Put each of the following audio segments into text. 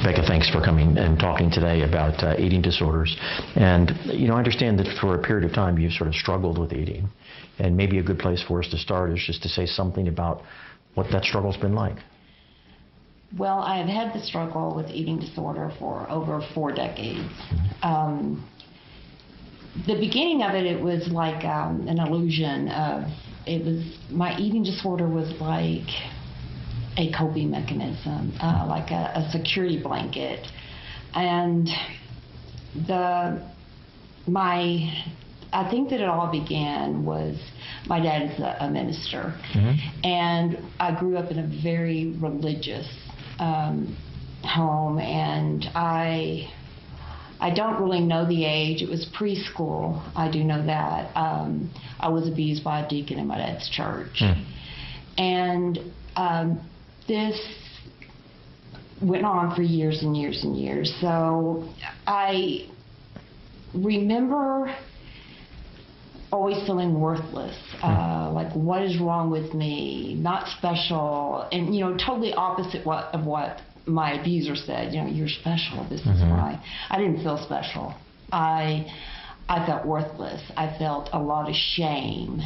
Becca, thanks for coming and talking today about eating disorders. And, I understand that for a period of time you've sort of struggled with eating. And maybe a good place for us to start is just to say something about what that struggle's been like. Well, I have had the struggle with eating disorder for over 4 decades. The beginning of it was like an illusion of, my eating disorder was like a coping mechanism, like a security blanket. And I think that it all began was, my dad is a minister, and I grew up in a very religious home, and I don't really know the age. It was preschool. I do know that. I was abused by a deacon in my dad's church. And this went on for years and years and years. So I remember always feeling worthless, like what is wrong with me, not special, and totally opposite of what my abuser said. You're special, this is why. I didn't feel special. I felt worthless. I felt a lot of shame.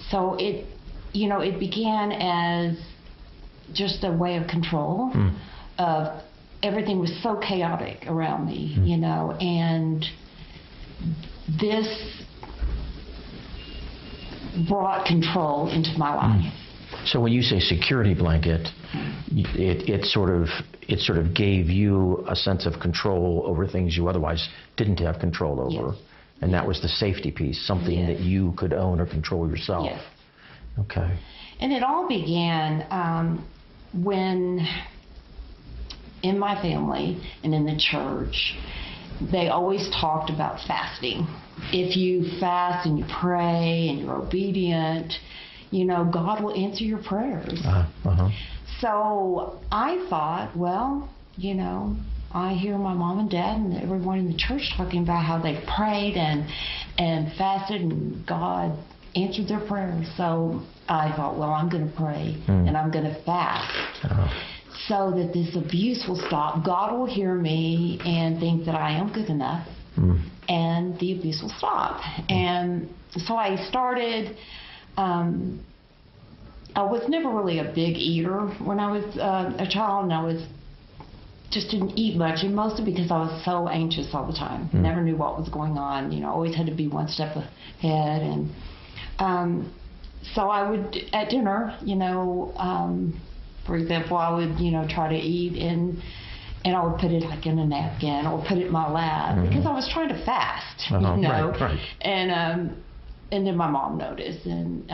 So it began as just a way of control. Of everything was so chaotic around me, and this brought control into my life. So when you say security blanket, it sort of gave you a sense of control over things you otherwise didn't have control over. Yes. And that was the safety piece, something that you could own or control yourself. Yes. Okay. And it all began when in my family and in the church, they always talked about fasting. If you fast and you pray and you're obedient, God will answer your prayers. So I thought, well, I hear my mom and dad and everyone in the church talking about how they prayed and fasted and God answered their prayers. So I thought, well, I'm going to pray and I'm going to fast so that this abuse will stop. God will hear me and think that I am good enough and the abuse will stop. And so I started. I was never really a big eater when I was a child, and I just didn't eat much, and mostly because I was so anxious all the time. Never knew what was going on. Always had to be one step ahead. And so I would, at dinner, for example, I would, try to eat and I would put it like in a napkin or put it in my lap because I was trying to fast, Right. And then my mom noticed and,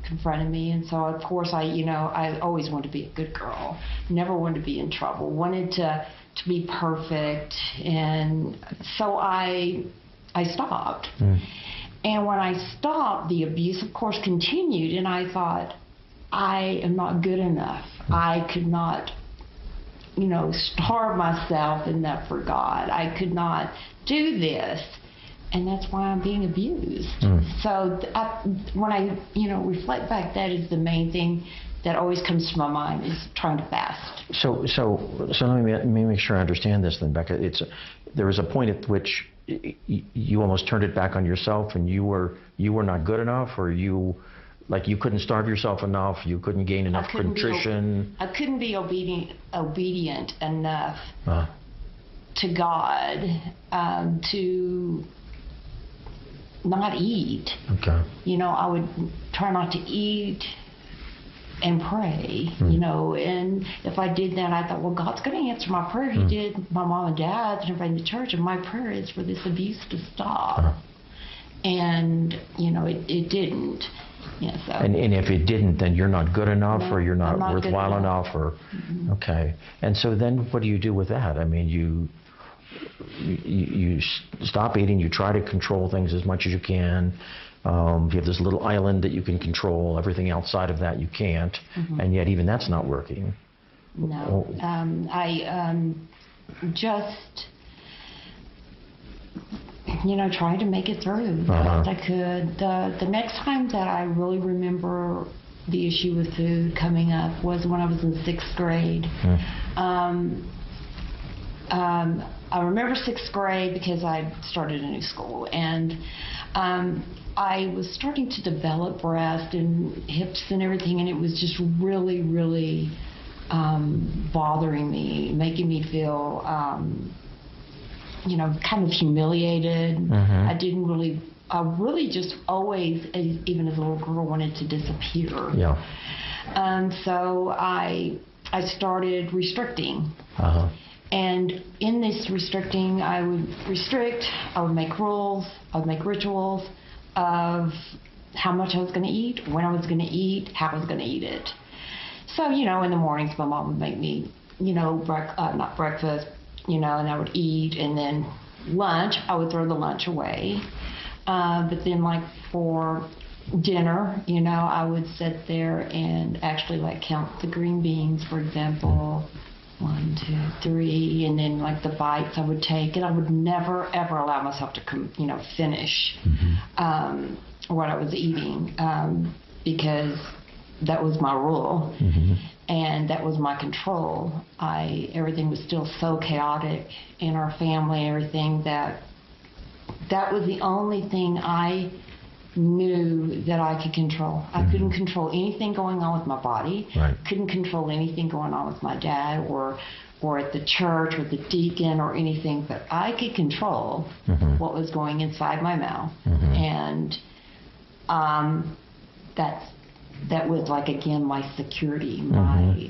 confronted me. And so, of course, I always wanted to be a good girl, never wanted to be in trouble, wanted to be perfect. And so I stopped. And when I stopped, the abuse, of course, continued. And I thought, I am not good enough. I could not, starve myself enough for God. I could not do this. And that's why I'm being abused. So when I, reflect back, that is the main thing that always comes to my mind is trying to fast. So let me make sure I understand this then, Becca. There was a point at which you almost turned it back on yourself, and you were not good enough, or you couldn't starve yourself enough, you couldn't gain enough nutrition. I couldn't be obedient enough to God to not eat. Okay. I would try not to eat and pray, and if I did that, I thought, well, God's going to answer my prayer. He did my mom and dad and everybody in the church, and my prayer is for this abuse to stop. And, it didn't. So. And if it didn't, then you're not good enough, or you're not worthwhile enough, or okay. And so then what do you do with that? I mean, you stop eating, you try to control things as much as you can. You have this little island that you can control. Everything outside of that you can't, and yet even that's not working. No, I just tried to make it through the best I could. The next time that I really remember the issue with food coming up was when I was in 6th grade. I remember 6th grade because I started a new school, and I was starting to develop breast and hips and everything, and it was just really, really bothering me, making me feel, kind of humiliated. I really just always, even as a little girl, wanted to disappear. Yeah. And so I started restricting. And in this restricting, I would make rules, I would make rituals of how much I was going to eat, when I was going to eat, how I was going to eat it. So, in the mornings, my mom would make me, not breakfast, and I would eat, and then lunch, I would throw the lunch away. But then, like, for dinner, I would sit there and actually, like, count the green beans, for example. 1, 2, 3, and then like the bites I would take, and I would never ever allow myself to finish what I was eating, because that was my rule, and that was my control. Everything was still so chaotic in our family, everything that was the only thing I knew that I could control. I couldn't control anything going on with my body. Right. Couldn't control anything going on with my dad or at the church or the deacon or anything, but I could control what was going inside my mouth. And that was, like, again, my security, my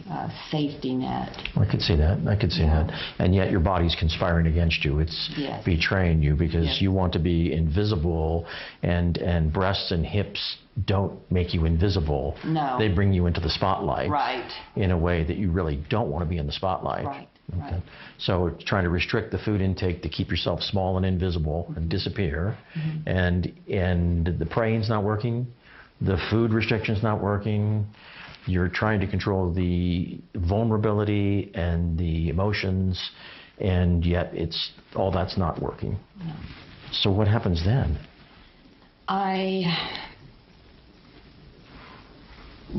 safety net. I could see that. That. And yet your body's conspiring against you. It's betraying you because you want to be invisible, and breasts and hips don't make you invisible. No. They bring you into the spotlight. Right. In a way that you really don't want to be in the spotlight. Right. Okay. So trying to restrict the food intake to keep yourself small and invisible and disappear, and the praying's not working. The food restriction's not working. You're trying to control the vulnerability and the emotions, and yet all that's not working. No. So what happens then?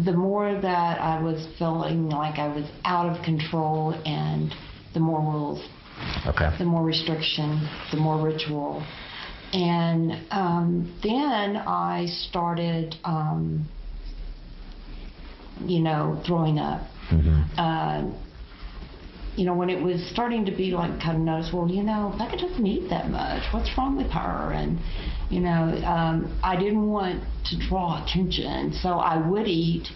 The more that I was feeling like I was out of control, and the more rules, the more restriction, the more ritual. And then I started, throwing up. When it was starting to be like kind of noticed, well, Becca doesn't eat that much. What's wrong with her? And, I didn't want to draw attention, so I would eat,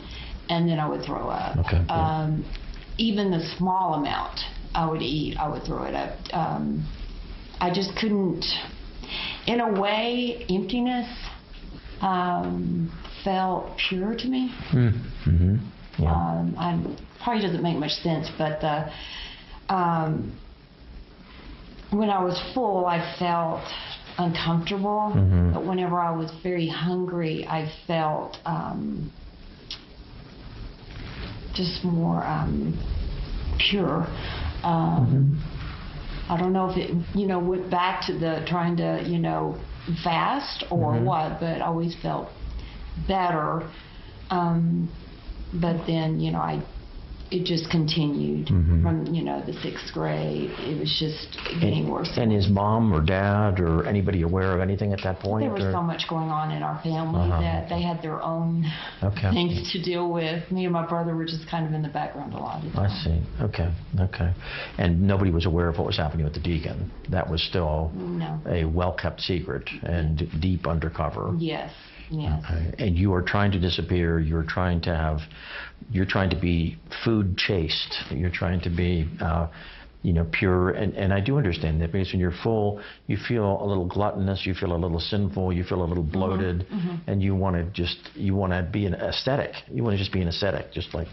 and then I would throw up. Okay. Even the small amount I would eat, I would throw it up. I just couldn't. In a way, emptiness felt pure to me. Probably doesn't make much sense, but when I was full, I felt uncomfortable. But whenever I was very hungry, I felt just more pure. I don't know if it, went back to the trying to, fast or what, but I always felt better. But then, it just continued from, the 6th grade. It was just getting worse. And is mom or dad or anybody aware of anything at that point? There was so much going on in our family that they had their own things to deal with. Me and my brother were just kind of in the background a lot of the time. I see. Okay. And nobody was aware of what was happening with the deacon. That was still a well-kept secret and deep undercover. Yes. Yes. Okay. And you are trying to disappear. You're trying to be food chaste. You're trying to be, pure. And I do understand that, because when you're full, you feel a little gluttonous. You feel a little sinful. You feel a little bloated, and you want to be an ascetic. You want to just be an ascetic, just like.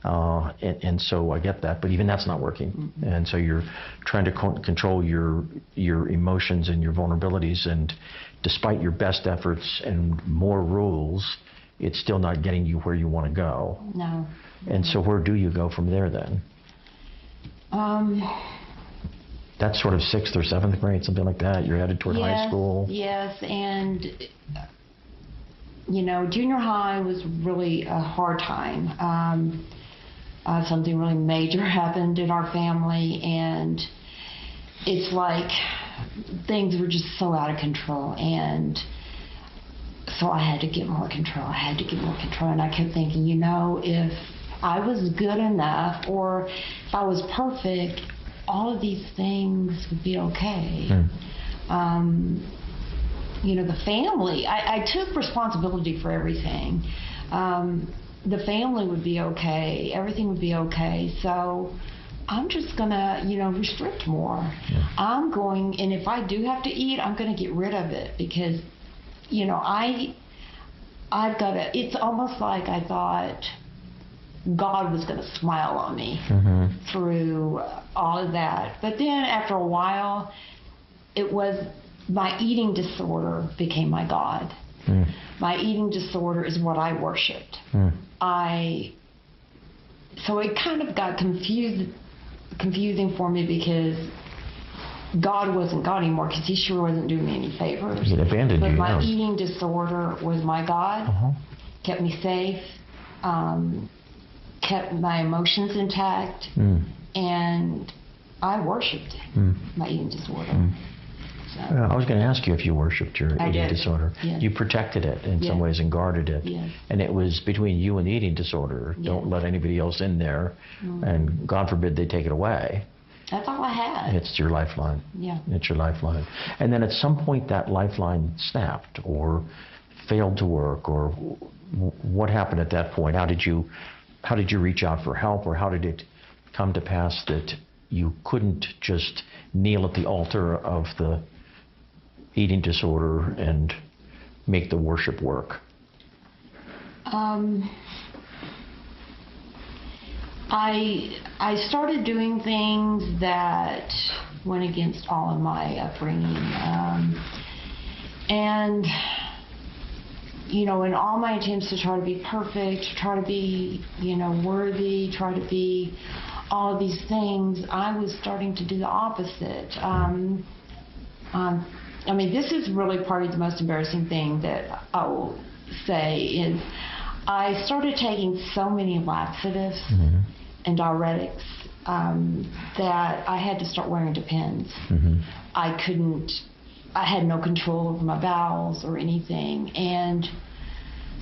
And so I get that, but even that's not working. And so you're trying to control your emotions and your vulnerabilities, and despite your best efforts and more rules, it's still not getting you where you want to go. No. And so where do you go from there then? That's sort of 6th or 7th grade, something like that. You're headed toward high school. Yes, and junior high was really a hard time. Something really major happened in our family, and it's like things were just so out of control, and so I had to get more control. And I kept thinking, if I was good enough, or if I was perfect, all of these things would be okay. The family, I took responsibility for everything. The family would be okay, everything would be okay, so I'm just gonna, restrict more. I'm going, and if I do have to eat, I'm gonna get rid of it, because, I've got to, it's almost like I thought God was gonna smile on me through all of that. But then after a while, it was, my eating disorder became my God. My eating disorder is what I worshipped. So it kind of got confusing for me, because God wasn't God anymore, because he sure wasn't doing me any favors. He abandoned you. But my eating disorder was my God, kept me safe, kept my emotions intact, and I worshipped my eating disorder. So. I was going to ask you if you worshipped your eating disorder. Yes. You protected it in some ways and guarded it. Yes. And it was between you and the eating disorder. Yes. Don't let anybody else in there. And God forbid they take it away. That's all I had. It's your lifeline. Yeah. It's your lifeline. And then at some point that lifeline snapped or failed to work, or what happened at that point? How did you reach out for help, or how did it come to pass that you couldn't just kneel at the altar of the eating disorder and make the worship work? I started doing things that went against all of my upbringing, and in all my attempts to try to be perfect, to try to be worthy, try to be all of these things, I was starting to do the opposite. This is really probably the most embarrassing thing that I will say is I started taking so many laxatives and diuretics that I had to start wearing Depends. I had no control over my bowels or anything. And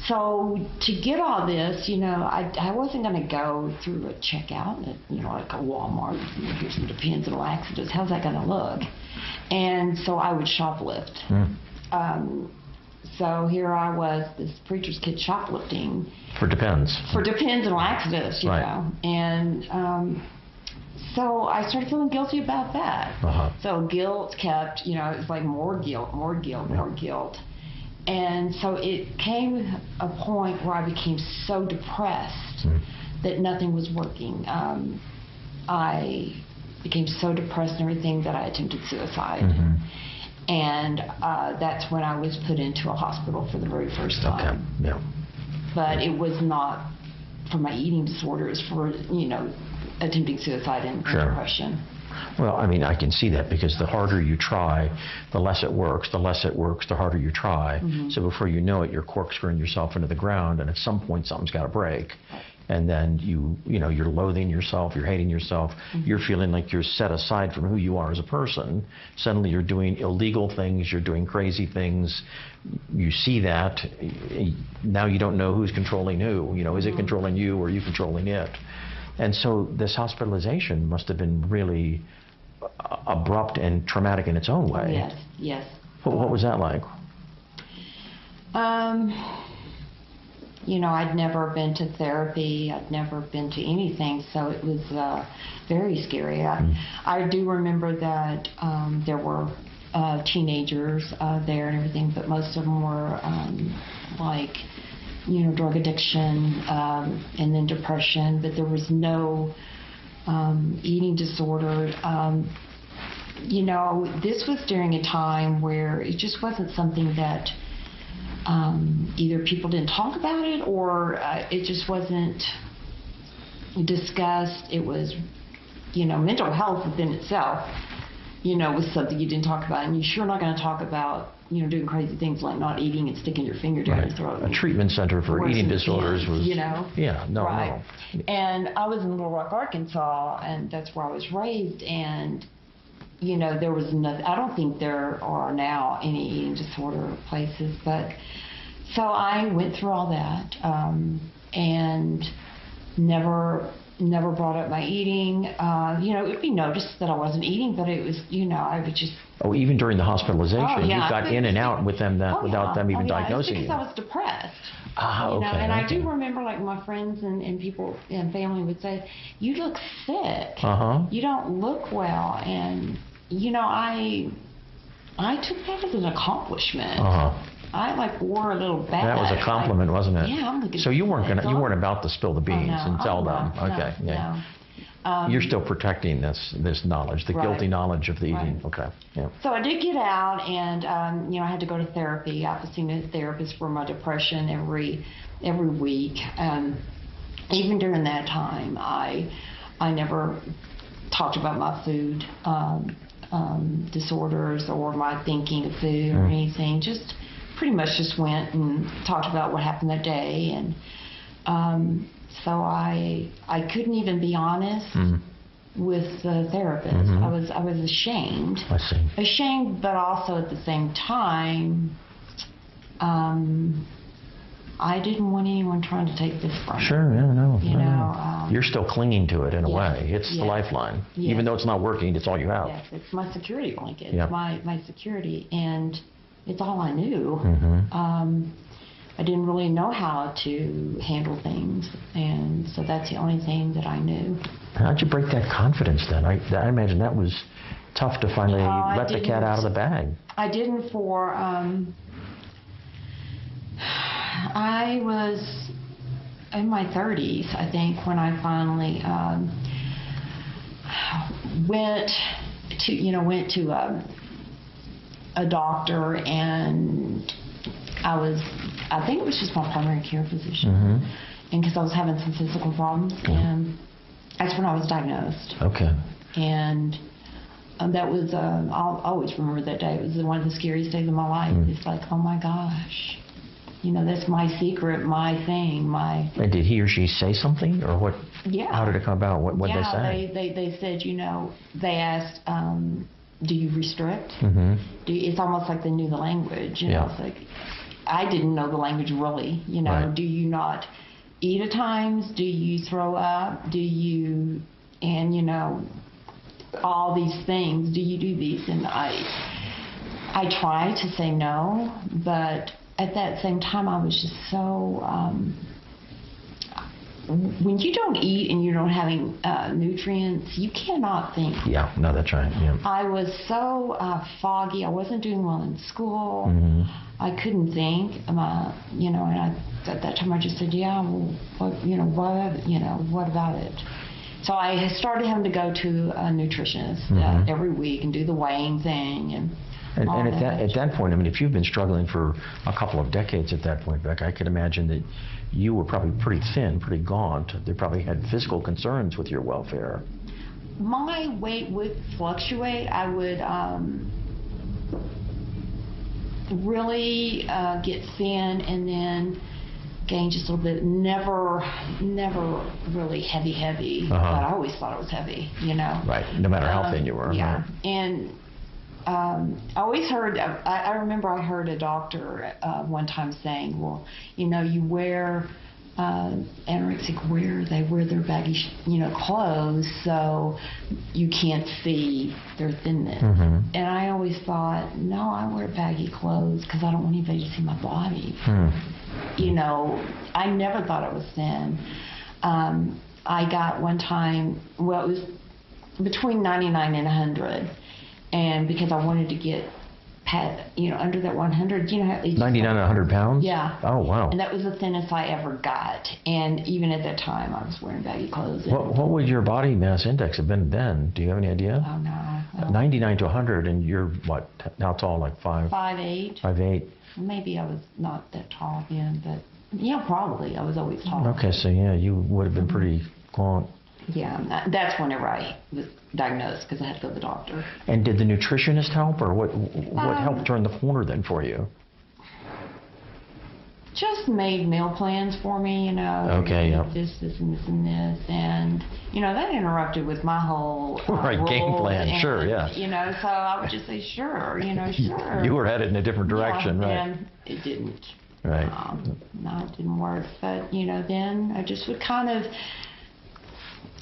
so to get all this, I wasn't going to go through a checkout at, like a Walmart, here's some Depends and laxatives. How's that going to look? And so I would shoplift. So here I was, this preacher's kid, shoplifting. For Depends. For Depends and laxatives, you know. And so I started feeling guilty about that. So guilt kept, it was like more guilt. And so it came a point where I became so depressed that nothing was working. I became so depressed and everything that I attempted suicide. And that's when I was put into a hospital for the very first time. But it was not for my eating disorder, it was for, attempting suicide and depression. Well, I can see that, because the harder you try, the less it works. The less it works, the harder you try. So before you know it, you're corkscrewing yourself into the ground, and at some point something's got to break. And then you're loathing yourself, you're hating yourself, you're feeling like you're set aside from who you are as a person. Suddenly you're doing illegal things, you're doing crazy things. You see that. Now you don't know who's controlling who. Is it controlling you, or are you controlling it? And so this hospitalization must have been really abrupt and traumatic in its own way. Yes. What was that like? I'd never been to therapy. I'd never been to anything, so it was very scary. I do remember that there were teenagers there and everything, but most of them were drug addiction and then depression, but there was no eating disorder. This was during a time where it just wasn't something that either people didn't talk about it, or it just wasn't discussed. It was, mental health within itself, was something you didn't talk about, and you're sure not going to talk about doing crazy things like not eating and sticking your finger down your throat. A treatment center for Worse eating than disorders kids, was. you know? Yeah, no, Right. no. And I was in Little Rock, Arkansas, and that's where I was raised, and there was nothing. I don't think there are now any eating disorder places, but so I went through all that, and never brought up my eating. It would be noticed that I wasn't eating, but it was, I would just. Oh, even during the hospitalization, Oh, yeah. you got in and out with them without them even diagnosing because you. I was depressed. Okay. And I okay. do remember, like, my friends and people and family would say, "You look sick. You don't look well." And I took that as an accomplishment. I wore a little badge. That was a compliment, wasn't it? Yeah, I'm looking. So you weren't about to spill the beans and tell them. No, Okay. Yeah. No. You're still protecting this knowledge, the guilty knowledge of the eating. Right. Okay. Yeah. So I did get out, and I had to go to therapy. I was seeing a therapist for my depression every week. Even during that time, I never talked about my food disorders or my thinking of food or anything. Just pretty much just went and talked about what happened that day, and so I couldn't even be honest with the therapist. I was ashamed. I see. Ashamed, but also at the same time, I didn't want anyone trying to take this from me. Sure, yeah, no. You're still clinging to it in a way. It's the lifeline. Yes. Even though it's not working, it's all you have. Yes, it's my security blanket. Yep. It's my security, and it's all I knew. I didn't really know how to handle things, and so that's the only thing that I knew. How'd you break that confidence then? I imagine that was tough to finally let the cat out of the bag. I didn't for, I was in my 30s, I think, when I finally went to a doctor, and I think it was just my primary care physician, and because I was having some physical problems, and that's when I was diagnosed. Okay. And that was, I'll always remember that day. It was one of the scariest days of my life. It's like, oh my gosh, that's my secret, my thing, my. And did he or she say something, or what? Yeah. How did it come about? What did they say? They said, they asked, do you restrict? It's almost like they knew the language. It's like, I didn't know the language really. Right. Do you not eat at times? Do you throw up? Do you, all these things? Do you do these? And I tried to say no, but at that same time, I was just so. When you don't eat and you don't having nutrients, you cannot think. Yeah, no, that's right. Yeah. I was so foggy. I wasn't doing well in school. I couldn't think. And at that time I just said, yeah, well, what about it? So I started having to go to a nutritionist every week and do the weighing thing and at that point, I mean, if you've been struggling for a couple of decades at that point, Becca, I could imagine that you were probably pretty thin, pretty gaunt. They probably had physical concerns with your welfare. My weight would fluctuate. I would really get thin and then gain just a little bit. Never really heavy. But I always thought I was heavy, Right, no matter how thin you were. Yeah, right. and I always heard, I remember I heard a doctor one time saying, well, you wear, anorexic they wear their baggy, clothes, so you can't see their thinness. And I always thought, no, I wear baggy clothes because I don't want anybody to see my body. I never thought I was thin. I got one time, well, it was between 99 and 100. And because I wanted to get under that 100, 99 to 100 pounds? Yeah. Oh, wow. And that was the thinnest I ever got. And even at that time, I was wearing baggy clothes. What would your body mass index have been then? Do you have any idea? Oh, no. 99 to 100, and you're what, how tall, like 5'8". 5'8". Maybe I was not that tall then, but yeah, probably. I was always tall. Okay, so yeah, you would have been pretty gaunt. Yeah, that's whenever I was diagnosed because I had to go to the doctor. And did the nutritionist help, or what helped turn the corner then for you? Just made meal plans for me, you know. Okay, yeah. This, and this, and this, and you know that interrupted with my whole Right, game plan. and, Sure, yeah. You know, so I would just say sure, you know, sure. You were headed in a different direction, yeah, right? And it didn't. Right. No, it didn't work. But you know, then I just would kind of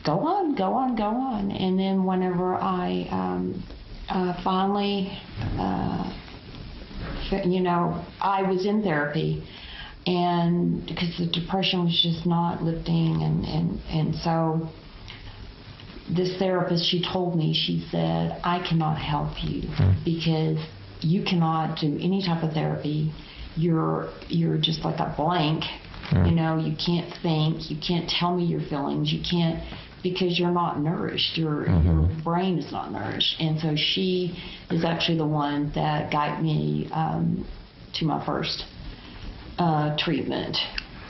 go on, and then whenever I finally, you know, I was in therapy. And because the depression was just not lifting, and so this therapist, she told me, she said, I cannot help you because you cannot do any type of therapy. You're just like a blank, you know, you can't think, you can't tell me your feelings, you can't, because you're not nourished, your brain is not nourished. And so she is actually the one that guided me to my first treatment,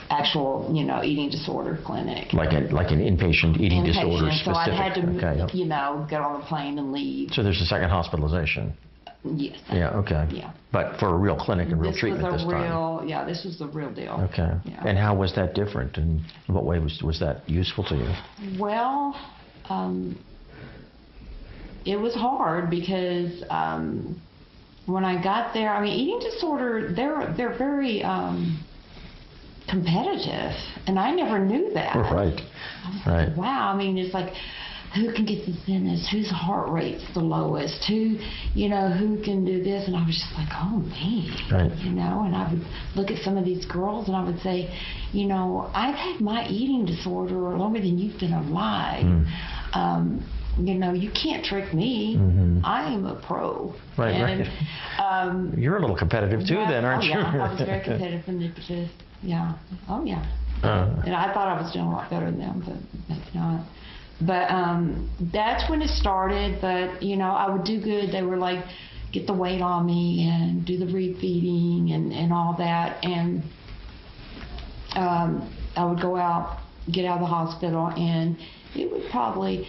actual, you know, eating disorder clinic. Like an inpatient eating disorder specific. So I had to, okay, yep. you know, get on the plane and leave. So there's a second hospitalization. Yes. Yeah. Okay. Yeah. But for a real clinic and real this treatment was this time. Yeah, this was the real deal. Okay. Yeah. And how was that different? And in what way was that useful to you? Well, it was hard because when I got there, I mean, eating disorder, they're very competitive, and I never knew that. Right. Right. Wow. I mean, it's like, who can get the thinnest? Whose heart rate's the lowest? Who, you know, who can do this? And I was just like, oh, me. Right. You know, and I would look at some of these girls and I would say, you know, I've had my eating disorder longer than you've been alive. You know, you can't trick me. I am a pro. Right, and, right. You're a little competitive too, then, aren't you? Yeah, I was very competitive and manipulative. Yeah. Oh, yeah. And I thought I was doing a lot better than them, but maybe not. But that's when it started. But, you know, I would do good. They were like, get the weight on me and do the refeeding and all that. And I would go out, get out of the hospital, and it would probably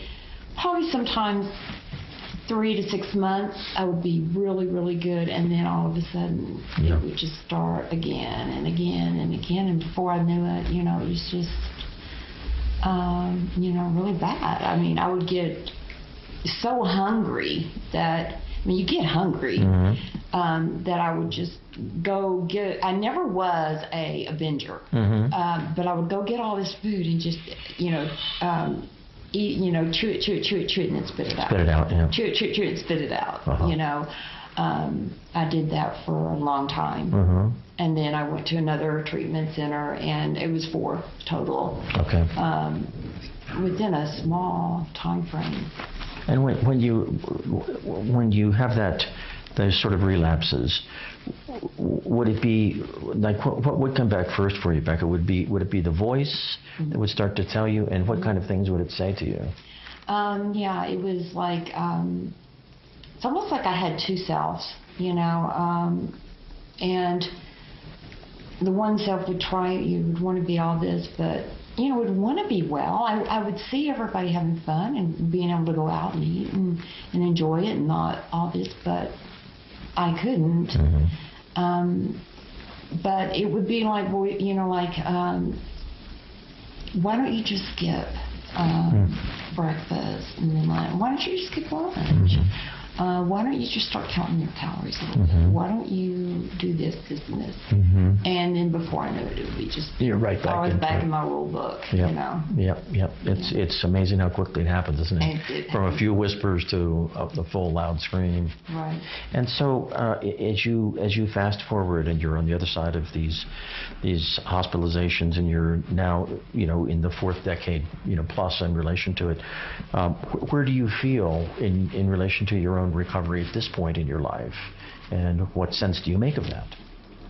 sometimes 3 to 6 months, I would be really, really good. And then all of a sudden, it would just start again and again and again. And before I knew it, you know, it was just... you know, really bad. I mean, I would get so hungry that, I mean, you get hungry, that I would just go get, I never was a binger, but I would go get all this food and just, you know, eat, you know, chew it, and then spit it out. Spit it out, yeah. Chew it, and spit it out, you know. I did that for a long time. And then I went to another treatment center, and it was 4 total. Okay. Within a small time frame. And when you have those sort of relapses, would it be like what would come back first for you, Becca? Would it be the voice that would start to tell you, and what kind of things would it say to you? Yeah, it was like it's almost like I had 2 selves, you know, and the one self would try, you would want to be all this, but, you know, would want to be well. I would see everybody having fun and being able to go out and eat and enjoy it and not all this, but I couldn't. But it would be like, you know, like, why don't you just skip breakfast and then lunch? Why don't you just skip lunch? Why don't you just start counting your calories a little bit? Why don't you do this, and this? And then before I knew it, it would be just... You're right back. I was back in my rule book, you know. Yep. It's amazing how quickly it happens, isn't it? From a few whispers to the full loud scream. Right. And so as you fast forward and you're on the other side of these hospitalizations, and you're now, you know, in the 4th decade, you know, plus in relation to it, where do you feel in relation to your own recovery at this point in your life, and what sense do you make of that?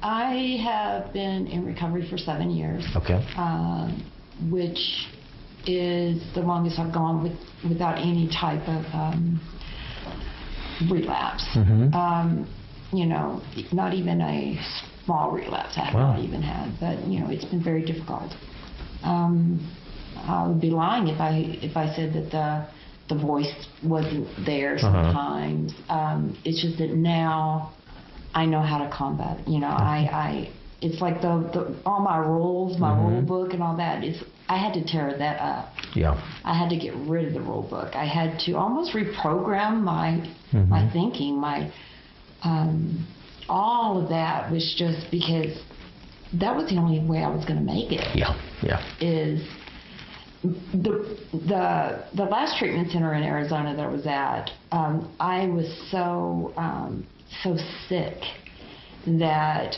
I have been in recovery for 7 years. Okay. Which is the longest I've gone without any type of relapse. You know, not even a small relapse I have not even had, but, you know, it's been very difficult. I would be lying if I said that the voice wasn't there sometimes. It's just that now I know how to combat it. You know, I it's like all my rules, my rule book and all that. I had to tear that up. Yeah. I had to get rid of the rule book. I had to almost reprogram my thinking, all of that was just because that was the only way I was going to make it. Yeah. Yeah. Is the last treatment center in Arizona that I was at, I was so sick that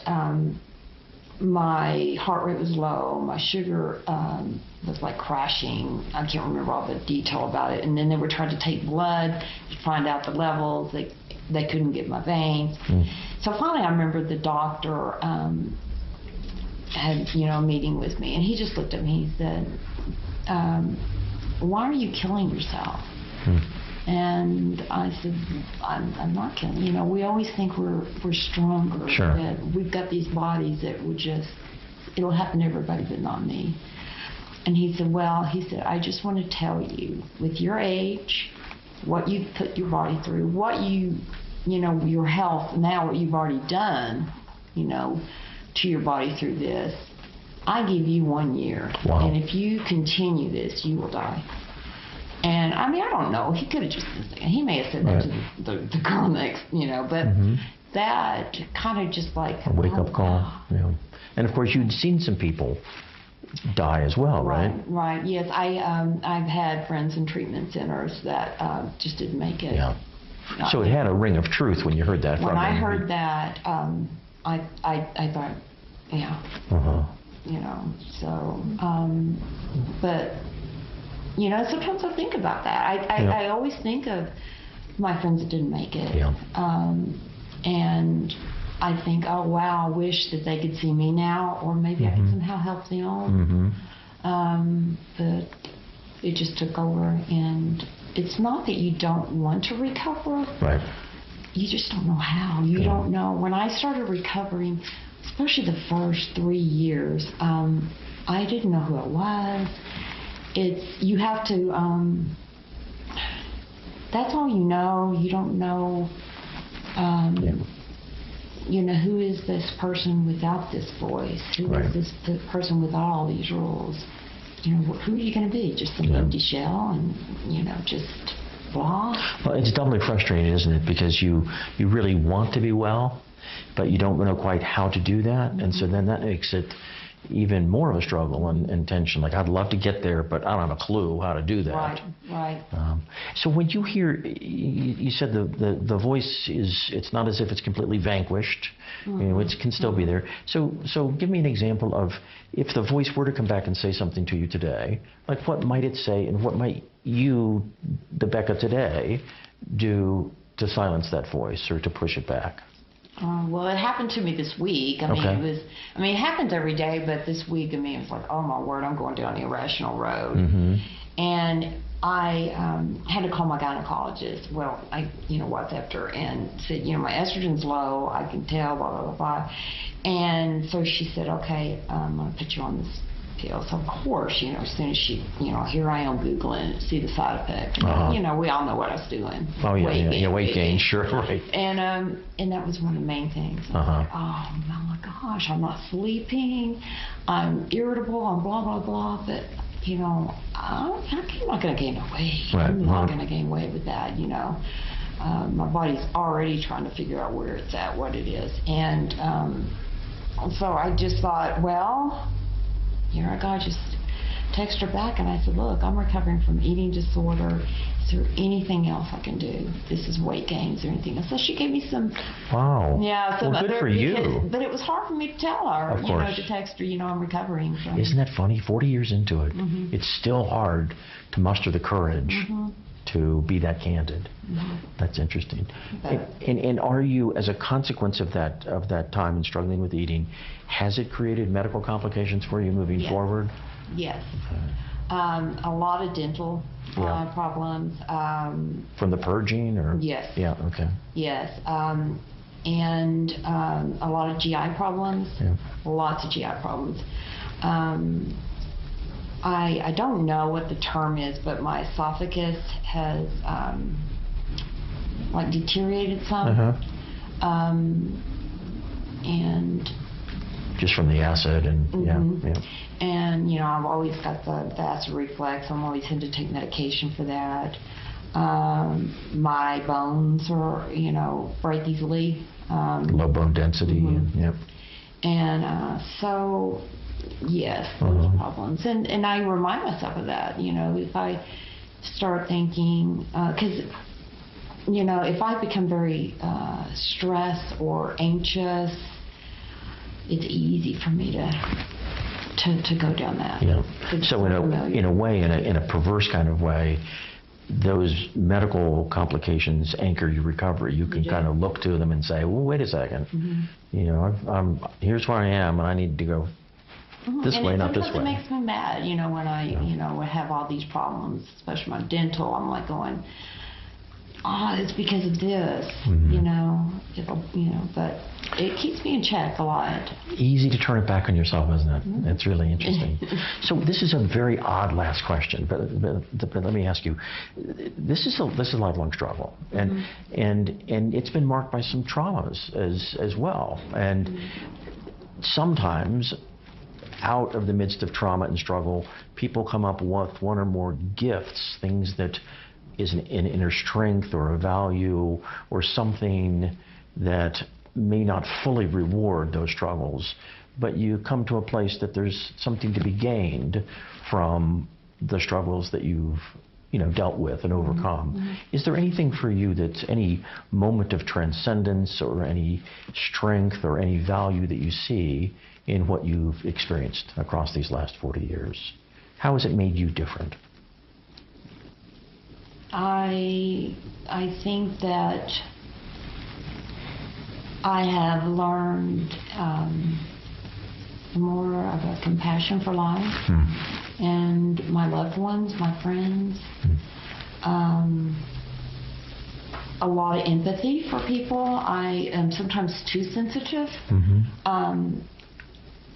my heart rate was low, my sugar was like crashing. I can't remember all the detail about it. And then they were trying to take blood to find out the levels. They couldn't get my veins. So finally, I remember the doctor had a meeting with me, and he just looked at me. He said, "Why are you killing yourself?" And I said, I'm not killing. We always think we're stronger. Sure. That we've got these bodies that it'll happen to everybody, but not me. And he said, I just want to tell you, with your age, what you've put your body through, what your health now, what you've already done, to your body through this, I give you 1 year. Wow. And if you continue this, you will die. And I mean, I don't know. He could have just been saying, he may have said that to the girl next, but that kind of just like a wake-up call. Yeah. And of course, you'd seen some people die as well, right? Right. Yes, I've had friends in treatment centers that just didn't make it. Yeah. So it had a ring of truth when you heard that from him. When I heard that, I thought, yeah. But. Sometimes I think about that. I always think of my friends that didn't make it. Yeah. And I think, oh, wow, I wish that they could see me now, or maybe I could somehow help them. But it just took over. And it's not that you don't want to recover. Right. You just don't know how. You don't know. When I started recovering, especially the first 3 years, I didn't know who it was. You have to, that's all you know. You don't know, who is this person without this voice? Who is this person without all these rules? Who are you going to be? Just an empty shell and, just blah? Well, it's doubly frustrating, isn't it? Because you really want to be well, but you don't know quite how to do that. And so then that makes it even more of a struggle and tension. Like, I'd love to get there, but I don't have a clue how to do that. Right. So when you hear, you said the voice it's not as if it's completely vanquished. It can still be there. So give me an example of if the voice were to come back and say something to you today, like what might it say, and what might you, the Becca today, do to silence that voice or to push it back? Well, it happened to me this week. It happens every day, but this week, it was like, oh my word, I'm going down the irrational road. And I had to call my gynecologist. Well, I WhatsApped her and said, my estrogen's low, I can tell, blah, blah, blah, blah. And so she said, okay, I'm going to put you on this pill. So of course, as soon as she, here I am Googling it, see the side effect. We all know what I was doing. Oh yeah, weight gain, sure, right. And that was one of the main things. I was like, oh my gosh, I'm not sleeping, I'm irritable, I'm blah blah blah. But I'm not going to gain weight. Right. I'm not going to gain weight with that. My body's already trying to figure out where it's at, what it is, and so I just thought, well. I got just text her back and I said, look, I'm recovering from eating disorder. Is there anything else I can do? This is weight gain. Is there anything else? So she gave me some. Wow. Yeah. Some well, good for you. But it was hard for me to tell her. Of course. To text her, I'm recovering from. Isn't that funny? 40 years into it, it's still hard to muster the courage to be that candid. That's interesting. And are you, as a consequence of that time and struggling with eating, has it created medical complications for you moving forward? Yes. A lot of dental problems. From the purging, or? Yes. Yeah. Okay. Yes. And a lot of GI problems. Yeah. Lots of GI problems. I don't know what the term is, but my esophagus has like deteriorated some. And just from the acid and yeah. And I've always got the acid reflux. I'm always had to take medication for that. My bones are break easily. Low bone density. Yep. And so yes, those problems. And I remind myself of that. If I start thinking, because if I become very stressed or anxious, it's easy for me to go down that. Yeah. So in a way, in a perverse kind of way, those medical complications anchor your recovery. You can kind of look to them and say, well, wait a second. Here's where I am, and I need to go this way, not this way. Sometimes it makes me mad, when I have all these problems, especially my dental. I'm like going, it's because of this, but it keeps me in check a lot. Easy to turn it back on yourself, isn't it? It's really interesting. So this is a very odd last question, but let me ask you, this is a lifelong struggle, and it's been marked by some traumas as well, and sometimes out of the midst of trauma and struggle, people come up with one or more gifts, things that is an inner strength or a value or something that may not fully reward those struggles, but you come to a place that there's something to be gained from the struggles that you've dealt with and overcome. Is there anything for you that's any moment of transcendence or any strength or any value that you see in what you've experienced across these last 40 years? How has it made you different? I think that I have learned more of a compassion for life and my loved ones, my friends, a lot of empathy for people. I am sometimes too sensitive.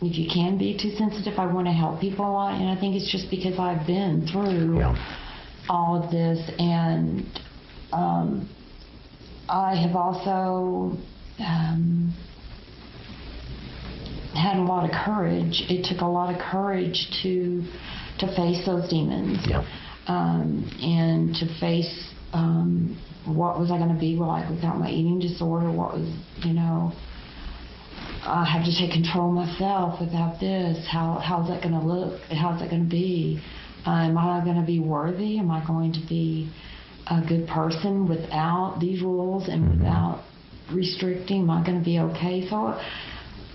If you can be too sensitive, I want to help people a lot, and I think it's just because I've been through all of this, and I have also had a lot of courage. It took a lot of courage to face those demons, and to face what was I going to be like without my eating disorder. What was, I have to take control of myself without this. How's that going to look? How's that going to be? Am I going to be worthy? Am I going to be a good person without these rules and without restricting? Am I going to be okay? So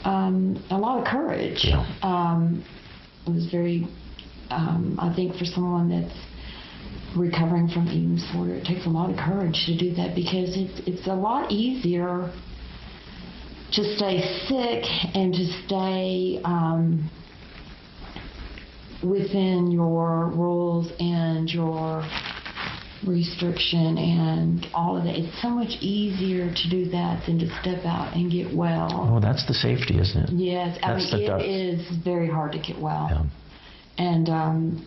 a lot of courage. It was very, I think for someone that's recovering from eating disorder, it takes a lot of courage to do that, because it's a lot easier to stay sick and to stay within your rules and your restriction and all of that. It's so much easier to do that than to step out and get well. Oh, that's the safety, isn't it? Yes, it is very hard to get well. And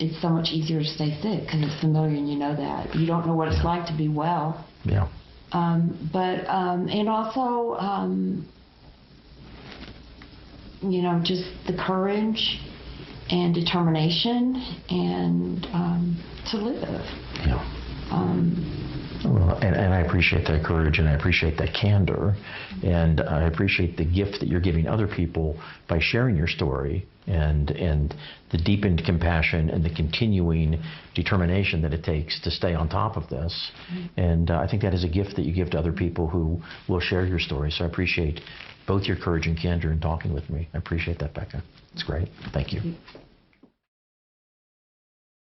it's so much easier to stay sick because it's familiar and you know that. You don't know what it's like to be well. And also, just the courage and determination and to live. Well, and I appreciate that courage, and I appreciate that candor, and I appreciate the gift that you're giving other people by sharing your story, and the deepened compassion and the continuing determination that it takes to stay on top of this. And I think that is a gift that you give to other people who will share your story. So I appreciate both your courage and candor in talking with me. I appreciate that, Becca. It's great. Thank you.